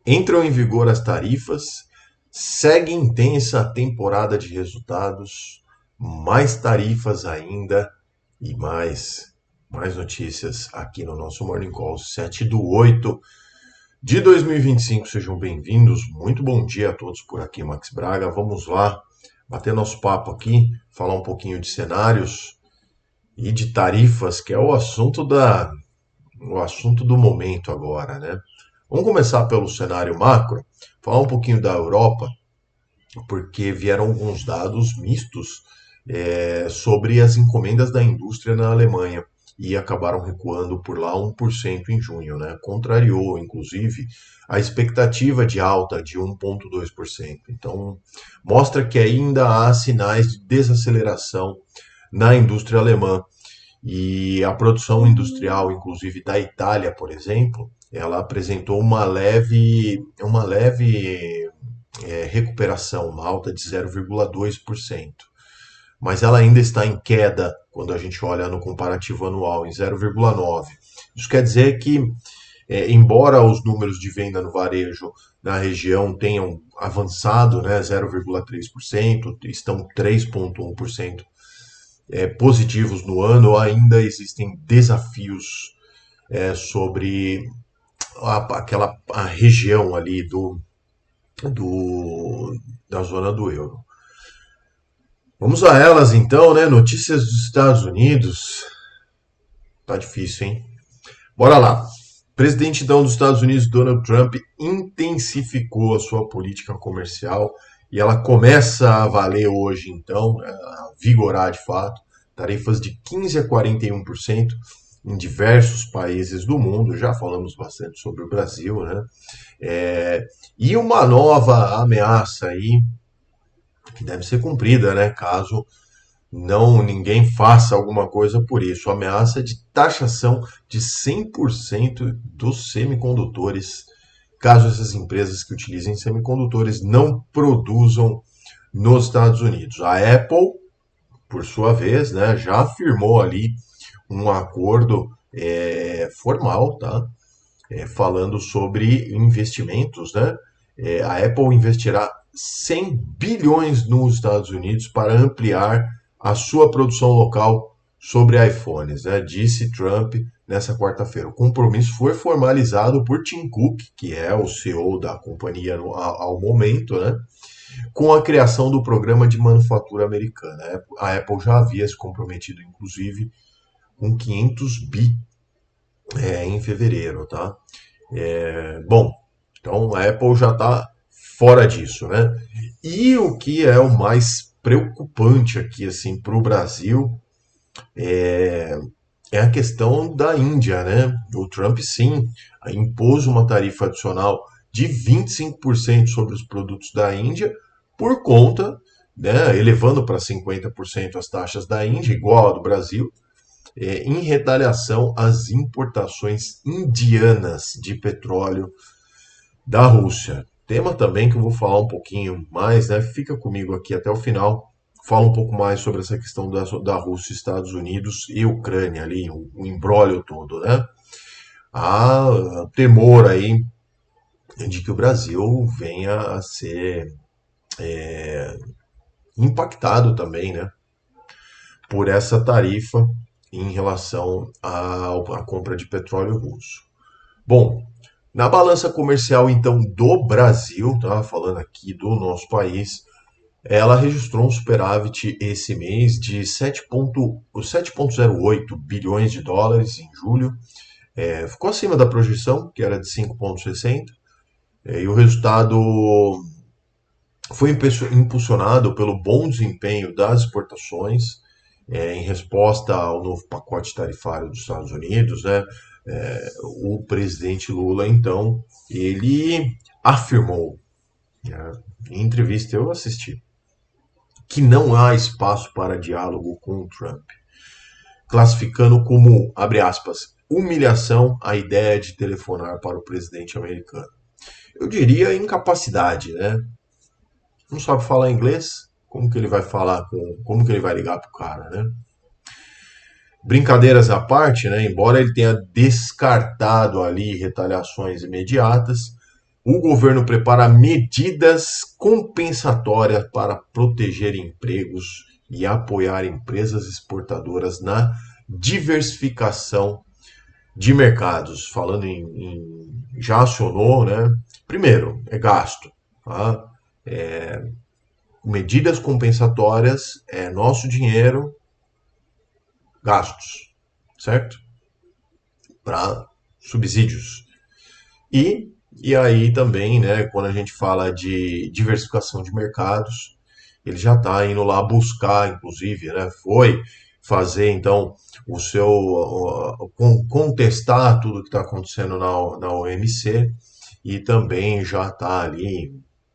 Entram em vigor as tarifas, segue intensa a temporada de resultados, mais tarifas ainda e mais notícias aqui no nosso Morning Call 7/8 de 2025. Sejam bem-vindos, muito bom dia a todos por aqui, Max Braga. Vamos lá, bater nosso papo aqui, falar um pouquinho de cenários e de tarifas, que é o assunto do momento agora, né? Vamos começar pelo cenário macro, falar um pouquinho da Europa, porque vieram alguns dados mistos sobre as encomendas da indústria na Alemanha e acabaram recuando por lá 1% em junho, né? Contrariou, inclusive, a expectativa de alta de 1,2%. Então, mostra que ainda há sinais de desaceleração na indústria alemã. E a produção industrial, inclusive da Itália, por exemplo, ela apresentou uma leve recuperação, uma alta de 0,2%. Mas ela ainda está em queda quando a gente olha no comparativo anual, em 0,9%. Isso quer dizer que, embora os números de venda no varejo na região tenham avançado, né, 0,3%, estão 3,1% positivos no ano, ainda existem desafios sobre a região ali do, da zona do euro. Vamos a elas então, né? Notícias dos Estados Unidos. Tá difícil, hein? Bora lá. O presidente então dos Estados Unidos, Donald Trump, intensificou a sua política comercial e ela começa a valer hoje, então, a vigorar de fato. Tarifas de 15 a 41% em diversos países do mundo. Já falamos bastante sobre o Brasil, né? E uma nova ameaça aí que deve ser cumprida, né? Caso não ninguém faça alguma coisa por isso. Ameaça de taxação de 100% dos semicondutores, caso essas empresas que utilizem semicondutores não produzam nos Estados Unidos. A Apple, por sua vez, né, já afirmou ali um acordo formal, tá? Falando sobre investimentos, né? A Apple investirá 100 bilhões nos Estados Unidos para ampliar a sua produção local sobre iPhones, né? Disse Trump nessa quarta-feira. O compromisso foi formalizado por Tim Cook, que é o CEO da companhia ao momento, né? Com a criação do programa de manufatura americana. A Apple já havia se comprometido, inclusive, com 500 bi em fevereiro, tá? Bom, então a Apple já está fora disso, né? E o que é o mais preocupante aqui, assim, para o Brasil é a questão da Índia, né? O Trump, sim, impôs uma tarifa adicional de 25% sobre os produtos da Índia por conta, né, elevando para 50% as taxas da Índia, igual a do Brasil, em retaliação às importações indianas de petróleo da Rússia. Tema também que eu vou falar um pouquinho mais, né? Fica comigo aqui até o final. Fala um pouco mais sobre essa questão da Rússia, Estados Unidos e Ucrânia ali, o imbróglio todo, né? Há temor aí de que o Brasil venha a ser impactado também, né? Por essa tarifa em relação à compra de petróleo russo. Bom, na balança comercial, então, do Brasil, tá? Falando aqui do nosso país, ela registrou um superávit esse mês de 7,08 bilhões de dólares em julho. Ficou acima da projeção, que era de 5,60. E o resultado foi impulsionado pelo bom desempenho das exportações, em resposta ao novo pacote tarifário dos Estados Unidos, né? O presidente Lula, então, ele afirmou, né, em entrevista eu assisti, que não há espaço para diálogo com o Trump, classificando como, abre aspas, humilhação a ideia de telefonar para o presidente americano. Eu diria incapacidade, né? Não sabe falar inglês? Como que ele vai falar como que ele vai ligar pro cara, né? Brincadeiras à parte, né? Embora ele tenha descartado ali retaliações imediatas, o governo prepara medidas compensatórias para proteger empregos e apoiar empresas exportadoras na diversificação de mercados. Falando já acionou, né? Primeiro, é gasto. Tá? Medidas compensatórias é nosso dinheiro, gastos, certo? Para subsídios. E aí também, né, quando a gente fala de diversificação de mercados, ele já está indo lá buscar, inclusive, né, foi fazer então o seu contestar tudo que está acontecendo na OMC e também já está ali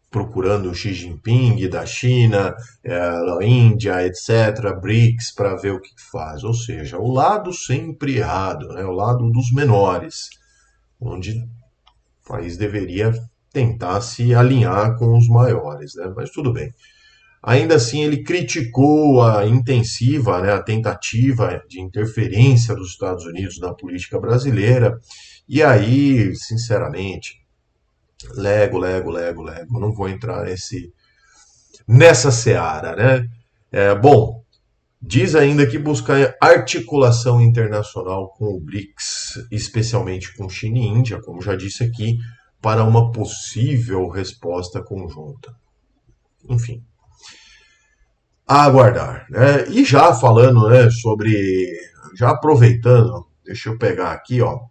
procurando o Xi Jinping da China, da Índia, etc., BRICS, para ver o que faz. Ou seja, o lado sempre errado, né, o lado dos menores, onde o país deveria tentar se alinhar com os maiores, né? Mas tudo bem. Ainda assim, ele criticou a intensiva, né, a tentativa de interferência dos Estados Unidos na política brasileira. E aí, sinceramente, lego, não vou entrar nessa seara, né? Bom, diz ainda que buscar articulação internacional com o BRICS, especialmente com China e Índia, como já disse aqui, para uma possível resposta conjunta. Enfim, a aguardar, né? E já falando, né, já aproveitando, deixa eu pegar aqui, ó,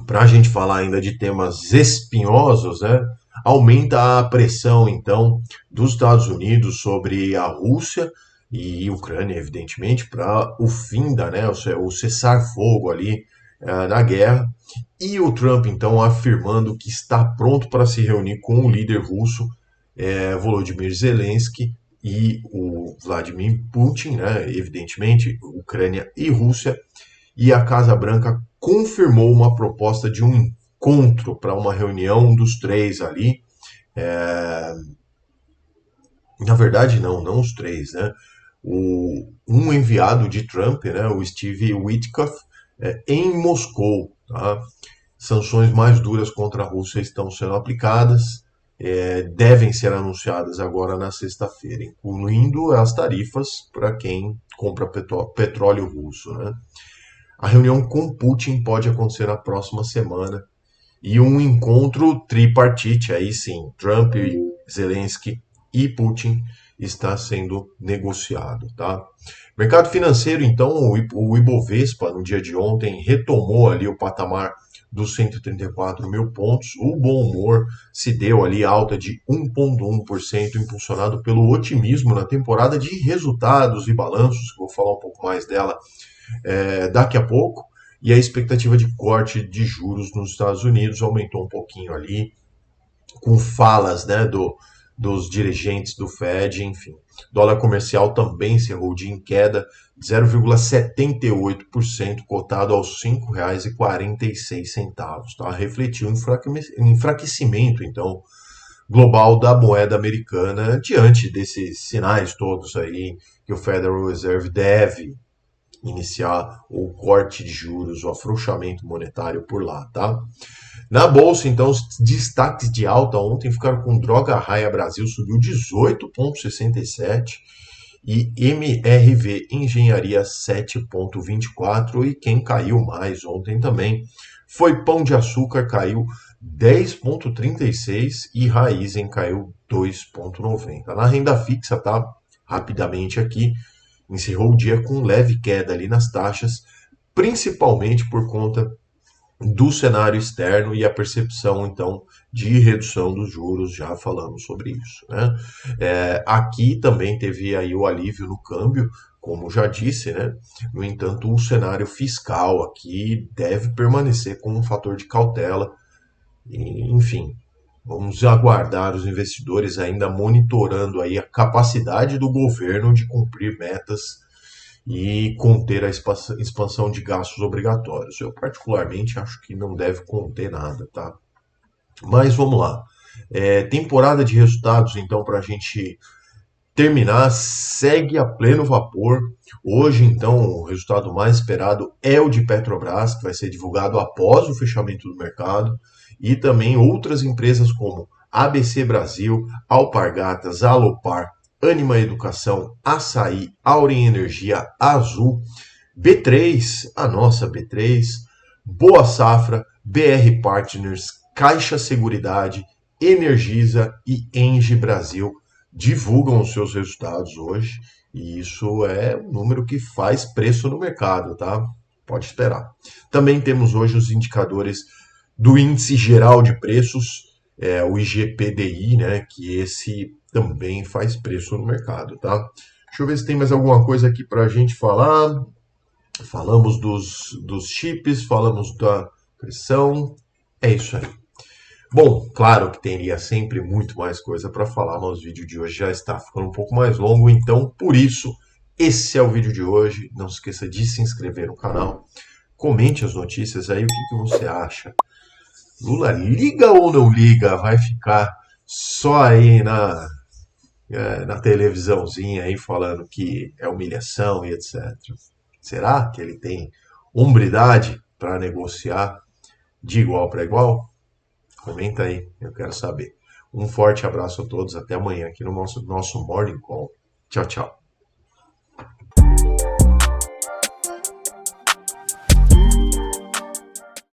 para a gente falar ainda de temas espinhosos, né? Aumenta a pressão, então, dos Estados Unidos sobre a Rússia e Ucrânia, evidentemente, para o fim né, o cessar-fogo ali na guerra. E o Trump, então, afirmando que está pronto para se reunir com o líder russo, Volodymyr Zelensky, e o Vladimir Putin, né, evidentemente, Ucrânia e Rússia, e a Casa Branca confirmou uma proposta de um encontro para uma reunião dos três ali. Na verdade, não os três, né? Um enviado de Trump, né, o Steve Witkoff, em Moscou. Tá? Sanções mais duras contra a Rússia estão sendo aplicadas, devem ser anunciadas agora na sexta-feira, incluindo as tarifas para quem compra petróleo russo. Né? A reunião com Putin pode acontecer na próxima semana e um encontro tripartite, aí sim, Trump, Zelensky e Putin, está sendo negociado. Tá? Mercado financeiro, então, o Ibovespa, no dia de ontem, retomou ali o patamar dos 134 mil pontos. O bom humor se deu ali alta de 1,1%, impulsionado pelo otimismo na temporada de resultados e balanços, que vou falar um pouco mais dela daqui a pouco, e a expectativa de corte de juros nos Estados Unidos aumentou um pouquinho ali, com falas, né, dos dirigentes do Fed, enfim. Dólar comercial também encerrou o dia em queda de 0,78%, cotado aos R$ 5,46. Tá? Refletiu enfraquecimento, então, global da moeda americana diante desses sinais todos aí que o Federal Reserve deve iniciar o corte de juros, o afrouxamento monetário por lá, tá? Na bolsa, então, os destaques de alta ontem ficaram com Droga Raia Brasil, subiu 18,67 e MRV Engenharia 7,24 e quem caiu mais ontem também foi Pão de Açúcar, caiu 10,36 e Raizen caiu 2,90. Na renda fixa, tá? Rapidamente aqui, encerrou o dia com leve queda ali nas taxas, principalmente por conta do cenário externo e a percepção, então, de redução dos juros, já falamos sobre isso. Né? Aqui também teve aí o alívio no câmbio, como já disse, né? No entanto, o cenário fiscal aqui deve permanecer como um fator de cautela, enfim. Vamos aguardar os investidores ainda monitorando aí a capacidade do governo de cumprir metas e conter a expansão de gastos obrigatórios. Eu particularmente acho que não deve conter nada, tá? Mas vamos lá. Temporada de resultados, então, para a gente terminar, segue a pleno vapor. Hoje, então, o resultado mais esperado é o de Petrobras, que vai ser divulgado após o fechamento do mercado, e também outras empresas como ABC Brasil, Alpargatas, Alopar, Anima Educação, Açaí, Auren Energia, Azul, B3, a nossa B3, Boa Safra, BR Partners, Caixa Seguridade, Energisa e Engie Brasil divulgam os seus resultados hoje, e isso é um número que faz preço no mercado, tá? Pode esperar. Também temos hoje os indicadores do Índice Geral de Preços, o IGPDI, né? Que esse também faz preço no mercado, tá? Deixa eu ver se tem mais alguma coisa aqui para a gente falar. Falamos dos chips, falamos da pressão. É isso aí. Bom, claro que teria sempre muito mais coisa para falar, mas o vídeo de hoje já está ficando um pouco mais longo, então por isso, esse é o vídeo de hoje. Não se esqueça de se inscrever no canal, comente as notícias aí, o que você acha. Lula liga ou não liga? Vai ficar só aí na televisãozinha aí falando que é humilhação e etc. Será que ele tem hombridade para negociar de igual para igual? Comenta aí, eu quero saber. Um forte abraço a todos, até amanhã aqui no nosso Morning Call. Tchau, tchau.